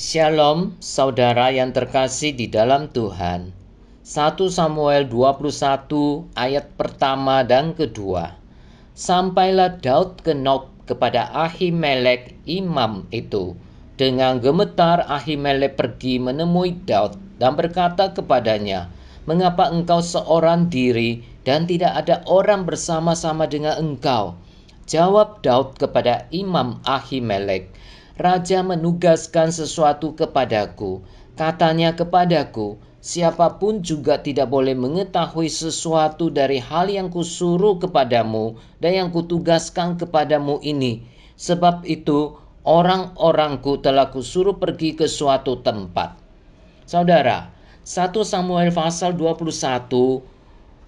Shalom, saudara yang terkasih di dalam Tuhan. 1 Samuel 21 ayat pertama dan kedua. Sampailah Daud ke Nob kepada Ahimelek imam itu. Dengan gemetar Ahimelek pergi menemui Daud dan berkata kepadanya, "Mengapa engkau seorang diri dan tidak ada orang bersama-sama dengan engkau?" Jawab Daud kepada Imam Ahimelek, "Raja menugaskan sesuatu kepadaku. Katanya kepadaku, siapapun juga tidak boleh mengetahui sesuatu dari hal yang kusuruh kepadamu dan yang kutugaskan kepadamu ini. Sebab itu, orang-orangku telah kusuruh pergi ke suatu tempat." Saudara, 1 Samuel pasal 21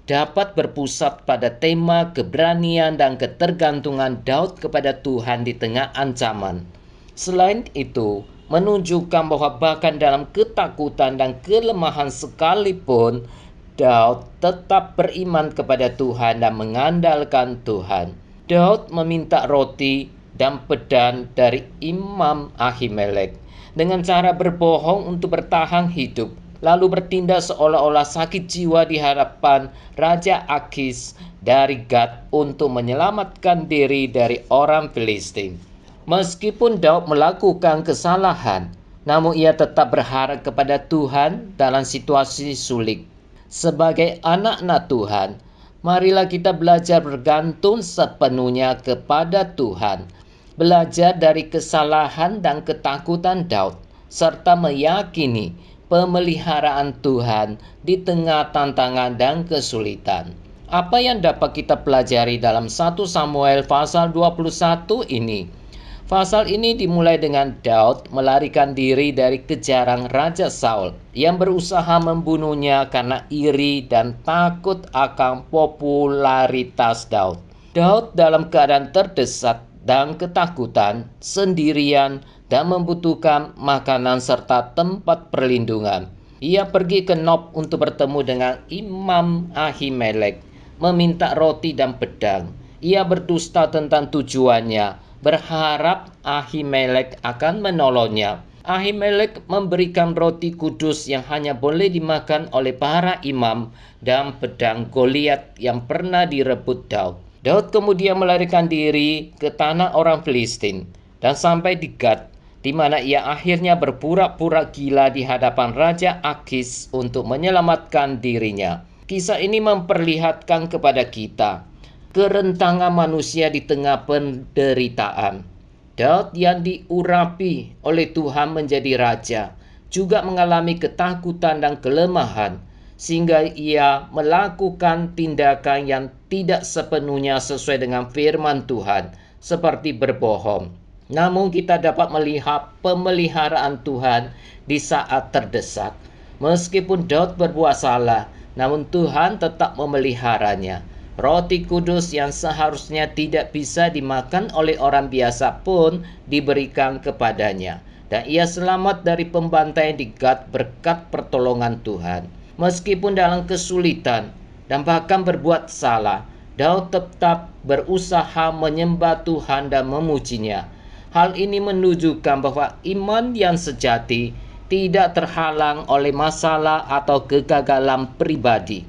dapat berpusat pada tema keberanian dan ketergantungan Daud kepada Tuhan di tengah ancaman. Selain itu, menunjukkan bahwa bahkan dalam ketakutan dan kelemahan sekalipun, Daud tetap beriman kepada Tuhan dan mengandalkan Tuhan. Daud meminta roti dan pedang dari Imam Ahimelek dengan cara berbohong untuk bertahan hidup, lalu bertindak seolah-olah sakit jiwa di hadapan Raja Akis dari Gad untuk menyelamatkan diri dari orang Filistin. Meskipun Daud melakukan kesalahan, namun ia tetap berharap kepada Tuhan dalam situasi sulit. Sebagai anak-anak Tuhan, marilah kita belajar bergantung sepenuhnya kepada Tuhan. Belajar dari kesalahan dan ketakutan Daud, serta meyakini pemeliharaan Tuhan di tengah tantangan dan kesulitan. Apa yang dapat kita pelajari dalam 1 Samuel pasal 21 ini? Pasal ini dimulai dengan Daud melarikan diri dari kejaran Raja Saul yang berusaha membunuhnya karena iri dan takut akan popularitas Daud. Daud dalam keadaan terdesak dan ketakutan, sendirian, dan membutuhkan makanan serta tempat perlindungan. Ia pergi ke Nob untuk bertemu dengan Imam Ahimelek, meminta roti dan pedang. Ia berdusta tentang tujuannya, berharap Ahimelek akan menolongnya. Ahimelek memberikan roti kudus yang hanya boleh dimakan oleh para imam dan pedang Goliat yang pernah direbut Daud. Daud kemudian melarikan diri ke tanah orang Filistin dan sampai di Gad, di mana ia akhirnya berpura-pura gila di hadapan Raja Akis untuk menyelamatkan dirinya. Kisah ini memperlihatkan kepada kita kerentangan manusia di tengah penderitaan. Daud yang diurapi oleh Tuhan menjadi raja juga mengalami ketakutan dan kelemahan, sehingga ia melakukan tindakan yang tidak sepenuhnya sesuai dengan firman Tuhan, seperti berbohong. Namun kita dapat melihat pemeliharaan Tuhan di saat terdesak. Meskipun Daud berbuat salah, namun Tuhan tetap memeliharanya. Roti kudus yang seharusnya tidak bisa dimakan oleh orang biasa pun diberikan kepadanya. Dan ia selamat dari pembantaian di Gad berkat pertolongan Tuhan. Meskipun dalam kesulitan dan bahkan berbuat salah, Daud tetap berusaha menyembah Tuhan dan memujinya. Hal ini menunjukkan bahwa iman yang sejati tidak terhalang oleh masalah atau kegagalan pribadi.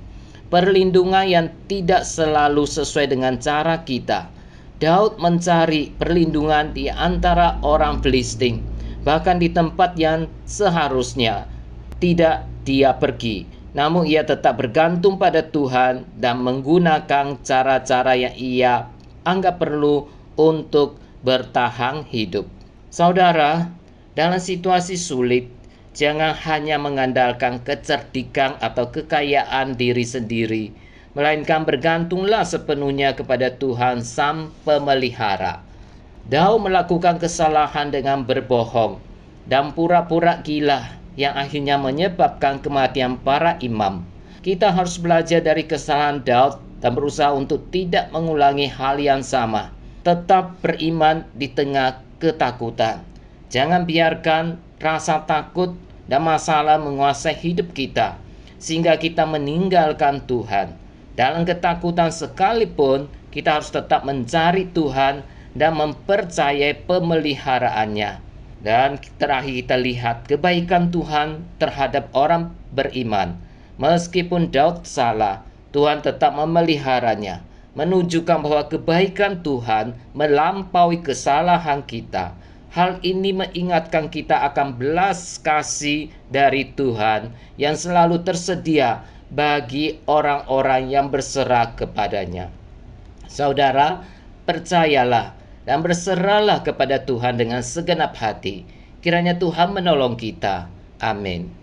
Perlindungan yang tidak selalu sesuai dengan cara kita. Daud mencari perlindungan di antara orang Filistin, bahkan di tempat yang seharusnya tidak dia pergi. Namun ia tetap bergantung pada Tuhan dan menggunakan cara-cara yang ia anggap perlu untuk bertahan hidup. Saudara, dalam situasi sulit, jangan hanya mengandalkan kecerdikan atau kekayaan diri sendiri, melainkan bergantunglah sepenuhnya kepada Tuhan Sang Pemelihara. Daud melakukan kesalahan dengan berbohong dan pura-pura gila yang akhirnya menyebabkan kematian para imam. Kita harus belajar dari kesalahan Daud dan berusaha untuk tidak mengulangi hal yang sama. Tetap beriman di tengah ketakutan. Jangan biarkan rasa takut dan masalah menguasai hidup kita, sehingga kita meninggalkan Tuhan. Dalam ketakutan sekalipun, kita harus tetap mencari Tuhan dan mempercayai pemeliharaannya. Dan terakhir kita lihat kebaikan Tuhan terhadap orang beriman. Meskipun Daud salah, Tuhan tetap memeliharanya, menunjukkan bahwa kebaikan Tuhan melampaui kesalahan kita. Hal ini mengingatkan kita akan belas kasih dari Tuhan yang selalu tersedia bagi orang-orang yang berserah kepadanya. Saudara, percayalah dan berserahlah kepada Tuhan dengan segenap hati. Kiranya Tuhan menolong kita. Amin.